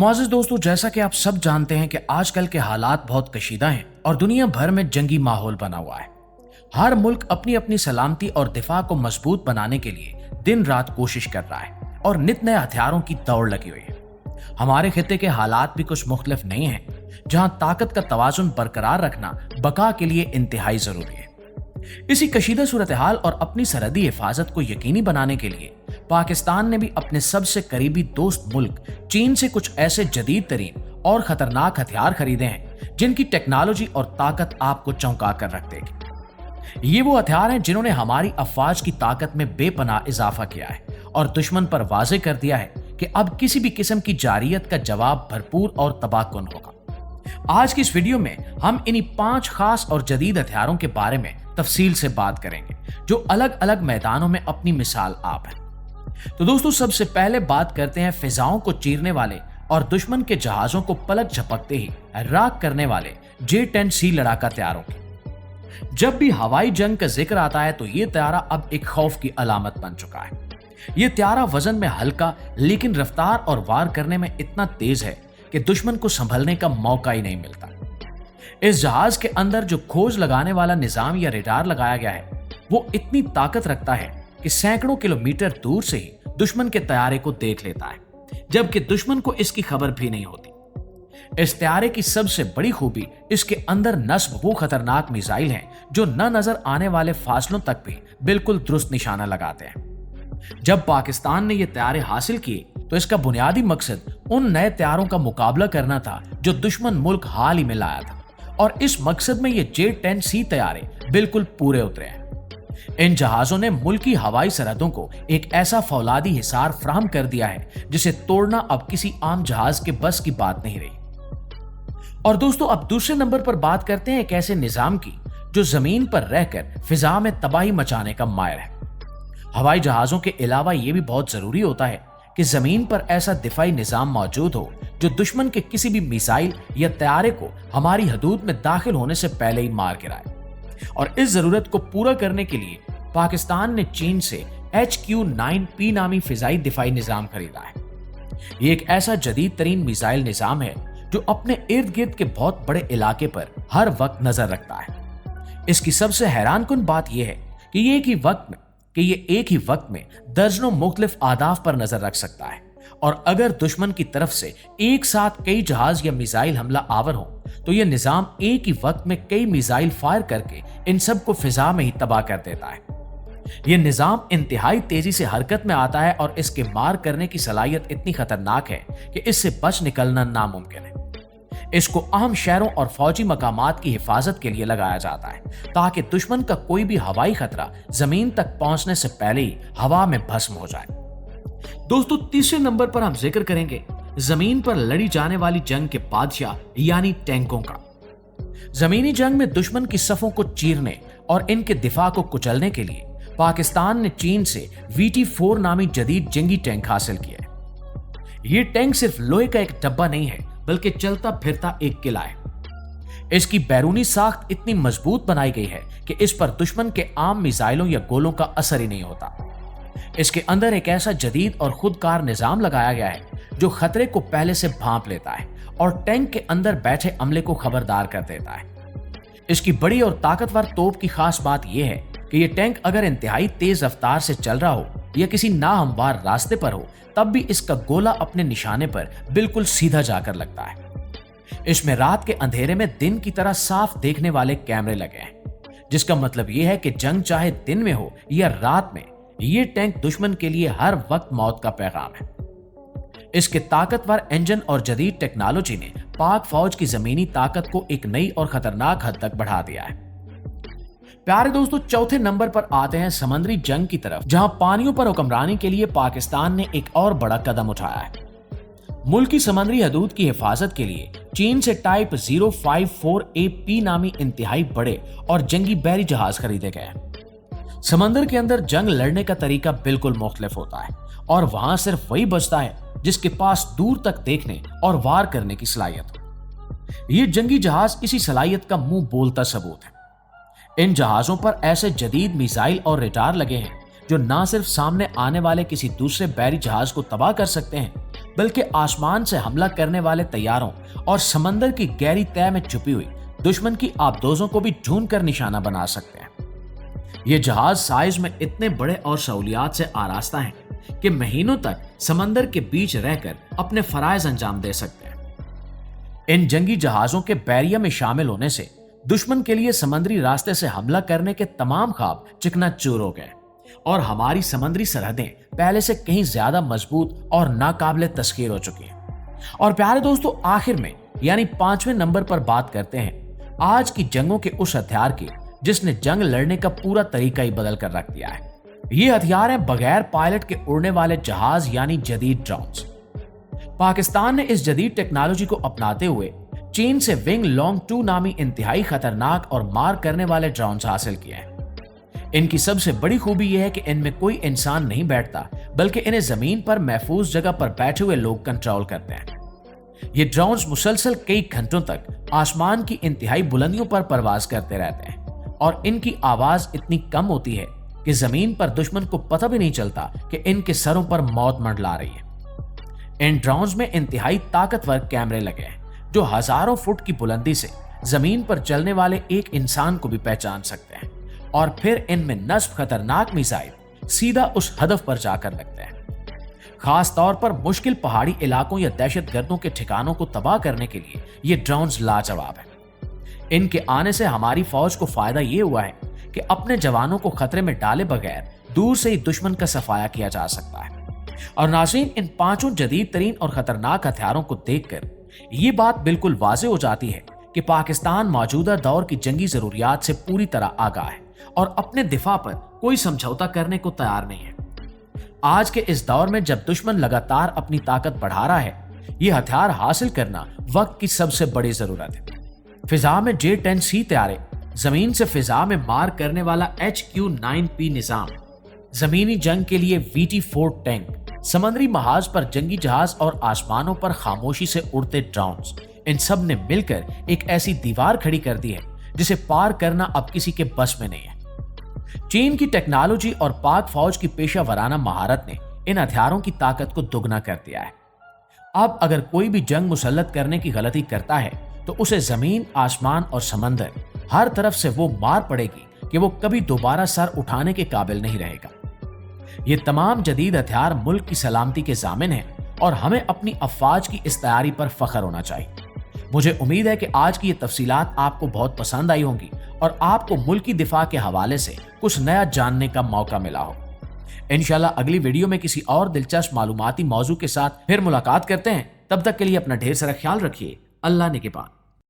मुआज़िज़ दोस्तों, जैसा कि आप सब जानते हैं कि आजकल के हालात बहुत कशीदा हैं और दुनिया भर में जंगी माहौल बना हुआ है। हर मुल्क अपनी अपनी सलामती और दिफा को मजबूत बनाने के लिए दिन रात कोशिश कर रहा है और नित नए हथियारों की दौड़ लगी हुई है। हमारे खित्ते के हालात भी कुछ मुख्तलिफ नहीं हैं, जहां ताकत का तवाजुन बरकरार रखना बका के लिए इंतहाई जरूरी है। इसी कशीदा सूरत हाल और अपनी सरहदी हिफाजत को यकीनी बनाने के लिए पाकिस्तान ने भी अपने सबसे करीबी दोस्त मुल्क चीन से कुछ ऐसे जदीद तरीन और खतरनाक हथियार खरीदे हैं जिनकी टेक्नोलॉजी और ताकत आपको चौंका कर रख देगी। ये वो हथियार हैं जिन्होंने हमारी अफवाज की ताकत में बेपनाह इजाफा किया है और दुश्मन पर वाजे कर दिया है कि अब किसी भी किस्म की जारियत का जवाब भरपूर और तबाहकुन होगा। आज की इस वीडियो में हम इन्हीं 5 खास और जदीद हथियारों के बारे में तफसील से बात करेंगे जो अलग अलग मैदानों में अपनी मिसाल आप है। तो दोस्तों, सबसे पहले बात करते हैं फिजाओं को चीरने वाले और दुश्मन के जहाजों को पलक झपकते ही राख करने वाले J-10C लड़ाका तैयारों की। जब भी हवाई जंग का जिक्र आता है तो ये तैयारा अब एक खौफ की अलामत बन चुका है। ये तैयारा वजन में हल्का लेकिन रफ्तार और वार करने में इतना तेज है कि दुश्मन को संभलने का मौका ही नहीं मिलता। इस जहाज के अंदर जो खोज लगाने वाला निजाम या रेडार लगाया गया है वो इतनी ताकत रखता है कि सैकड़ों किलोमीटर दूर से ही दुश्मन के तैयारे को देख लेता है, जबकि दुश्मन को इसकी खबर भी नहीं होती। इस तैयारे की सबसे बड़ी खूबी इसके अंदर नस्ब वो खतरनाक मिसाइल हैं जो न नजर आने वाले फासलों तक भी बिल्कुल दुरुस्त निशाना लगाते हैं। जब पाकिस्तान ने ये तैयारे हासिल किए तो इसका बुनियादी मकसद उन नए तैयारों का मुकाबला करना था जो दुश्मन मुल्क हाल ही में लाया था, और इस मकसद में ये J-10C तैयारे बिल्कुल पूरे उतरे हैं। इन जहाजों ने मुल्की हवाई सरहदों को एक ऐसा फौलादी हिसार फराहम कर दिया है जिसे तोड़ना अब किसी आम जहाज के बस की बात नहीं रही। और दोस्तों, अब दूसरे नंबर पर बात करते हैं एक ऐसे निजाम की जो जमीन पर रहकर फिजा में तबाही मचाने का माहिर है। हवाई जहाजों के अलावा यह भी बहुत जरूरी होता है कि जमीन पर ऐसा दिफाई निजाम मौजूद हो जो दुश्मन के किसी भी मिसाइल या तैयारे को हमारी हदूद में दाखिल होने से पहले ही मार गिराए। और इस जरूरत को पूरा करने के लिए पाकिस्तान ने चीन से HQ-9P नामी फिजाई दिफाई निजाम खरीदा है। ये एक ऐसा जदीद तरीन मिसाइल निजाम है जो अपने इर्द गिर्द के बहुत बड़े इलाके पर हर वक्त नजर रखता है। इसकी सबसे हैरानकुन बात यह है कि ये एक ही वक्त में दर्जनों मुख्तलिफ आदाफ पर नजर रख सकता है, और अगर दुश्मन की तरफ से एक साथ कई जहाज या मिसाइल हमला आवर हो तो यह निजाम एक ही वक्त में कई मिसाइल फायर करके इन सब को फिजा में ही तबाह कर देता है। यह निजाम इंतहाई तेजी से हरकत में आता है और इसके मार करने की सलाहियत इतनी खतरनाक है कि इससे बच निकलना नामुमकिन है। इसको अहम शहरों और फौजी मकामात की हिफाजत के लिए लगाया जाता है ताकि दुश्मन का कोई भी हवाई खतरा जमीन तक पहुंचने से पहले ही हवा में भस्म हो जाए। दोस्तों, तीसरे नंबर पर हम जिक्र करेंगे जमीन पर लड़ी जाने वाली जंग के बादशाह यानी टैंकों का। जमीनी जंग में दुश्मन की सफों को चीरने और इनके दिफा को कुचलने के लिए पाकिस्तान ने चीन से VT-4 नामी जदीद जंगी टैंक हासिल किया है। ये टैंक सिर्फ लोहे का एक डब्बा नहीं है बल्कि चलता फिरता एक किला है। इसकी बैरूनी साख्त इतनी मजबूत बनाई गई है कि इस पर दुश्मन के आम मिसाइलों या गोलों का असर ही नहीं होता। इसके अंदर एक ऐसा जदीद और खुदकार निजाम लगाया गया है जो खतरे को पहले से भांप लेता है और टैंक के अंदर बैठे अमले को खबरदार कर देता है। इसकी बड़ी और ताकतवर तोप की खास बात यह है कि यह टैंक अगर इंतहाई तेज रफ्तार से चल रहा हो या किसी नाहमवार रास्ते पर हो तब भी इसका गोला अपने निशाने पर बिल्कुल सीधा जाकर लगता है। इसमें रात के अंधेरे में दिन की तरह साफ देखने वाले कैमरे लगे हैं, जिसका मतलब यह है कि जंग चाहे दिन में हो या रात में, ये टैंक दुश्मन के लिए हर वक्त मौत का पैगाम है। इसके ताकतवर इंजन और जदीद टेक्नोलॉजी ने पाक फौज की जमीनी ताकत को एक नई और खतरनाक हद तक बढ़ा दिया है। प्यारे दोस्तों, चौथे नंबर पर आते हैं समंदरी जंग की तरफ, जहां पानियों पर हुक्मरानी के लिए पाकिस्तान ने एक और बड़ा कदम उठाया है। मुल्क की समंदरी हदूद की हिफाजत के लिए चीन से टाइप 054AP नामी इंतहाई बड़े और जंगी बहरी जहाज खरीदे गए हैं। समंदर के अंदर जंग लड़ने का तरीका बिल्कुल मुख्तलिफ होता है और वहां सिर्फ वही बचता है जिसके पास दूर तक देखने और वार करने की सलाहियत हो। ये जंगी जहाज इसी सलाहियत का मुंह बोलता सबूत है। इन जहाजों पर ऐसे जदीद मिसाइल और रेडार लगे हैं जो न सिर्फ सामने आने वाले किसी दूसरे बहरी जहाज को तबाह कर सकते हैं बल्कि आसमान से हमला करने वाले तैयारों और समंदर की गहरी तह में छुपी हुई दुश्मन की आबदोजों को भी ढूंढ कर निशाना बना सकते हैं। ये जहाज साइज में इतने बड़े और सहूलियात से आरास्ता हैं कि महीनों तक समंदर के बीच रहकर अपने फराइज अंजाम दे सकते हैं। इन जंगी जहाजों के बैरिया में शामिल होने से दुश्मन के लिए समुद्री रास्ते से हमला करने के तमाम ख्वाब चिकनाचूर हो गए और हमारी समुद्री सरहदें पहले से कहीं ज्यादा मजबूत और नाकाबिले तस्खीर हो चुकी हैं। और प्यारे दोस्तों, आखिर में यानी 5वें नंबर पर बात करते हैं आज की जंगों के उस हथियार की जिसने जंग लड़ने का पूरा तरीका ही बदल कर रख दिया है। ये हथियार है बगैर पायलट के उड़ने वाले जहाज यानी जदीद ड्रोन्स। पाकिस्तान ने इस जदीद टेक्नोलॉजी को अपनाते हुए चीन से विंग लॉन्ग 2 नामी इंतहाई खतरनाक और मार करने वाले ड्रोन्स हासिल किए हैं। इनकी सबसे बड़ी खूबी यह है कि इनमें कोई इंसान नहीं बैठता, बल्कि इन्हें जमीन पर महफूज जगह पर बैठे हुए लोग कंट्रोल करते हैं। ये ड्रोन्स मुसलसल कई घंटों तक आसमान की इंतहाई बुलंदियों पर परवाज करते रहते हैं और इनकी आवाज इतनी कम होती है कि जमीन पर दुश्मन को पता भी नहीं चलता कि इनके सरों पर मौत मंडला रही है। इन ड्रोन्स में इंतहाई ताकतवर कैमरे लगे हैं जो हजारों फुट की बुलंदी से जमीन पर चलने वाले एक इंसान को भी पहचान सकते हैं और फिर इनमें नस्ब खतरनाक मिसाइल सीधा उस हदफ पर जाकर लगते हैं। खास तौर पर मुश्किल पहाड़ी इलाकों या दहशतगर्दों के ठिकानों को तबाह करने के लिए ये ड्रोन्स लाजवाब हैं। इनके आने से हमारी फौज को फायदा ये हुआ है कि अपने जवानों को खतरे में डाले बगैर दूर से ही दुश्मन का सफाया किया जा सकता है। और नाज़रीन, इन 5 जदीद तरीन और खतरनाक हथियारों को देखकर ये बात बिल्कुल वाज़ेह हो जाती है कि पाकिस्तान मौजूदा दौर की जंगी जरूरियात से पूरी तरह आगाह है और अपने दिफा पर कोई समझौता करने को तैयार नहीं है। आज के इस दौर में जब दुश्मन लगातार अपनी ताकत बढ़ा रहा है, ये हथियार हासिल करना वक्त की सबसे बड़ी जरूरत है। फिजा में J-10C तैयारे, जमीन से फिजा में मार करने वाला HQ-9P निजाम, जमीनी जंग के लिए VT-4 टैंक, समुद्री महाज पर जंगी जहाज और आसमानों पर खामोशी से उड़ते ड्रोन्स, इन सब ने मिलकर एक ऐसी दीवार खड़ी कर दी है जिसे पार करना अब किसी के बस में नहीं है। चीन की टेक्नोलॉजी और पाक फौज की पेशा वराना महारत ने इन हथियारों की ताकत को दुगना कर दिया है। अब अगर कोई भी जंग मुसल्लत करने की गलती करता है तो उसे जमीन, आसमान और समंदर हर तरफ से वो मार पड़ेगी कि वो कभी दोबारा सर उठाने के काबिल नहीं रहेगा। ये तमाम जदीद हथियार मुल्क की सलामती के जामिन हैं और हमें अपनी अफवाज की इस तैयारी पर फख्र होना चाहिए। मुझे उम्मीद है कि आज की ये तफसीलात आपको बहुत पसंद आई होंगी और आपको मुल्की दिफा के हवाले से कुछ नया जानने का मौका मिला हो। इंशाल्लाह अगली वीडियो में किसी और दिलचस्प मालूमाती मौजू के साथ फिर मुलाकात करते हैं। तब तक के लिए अपना ढेर सारा ख्याल रखिए। अल्लाह ने के बाद।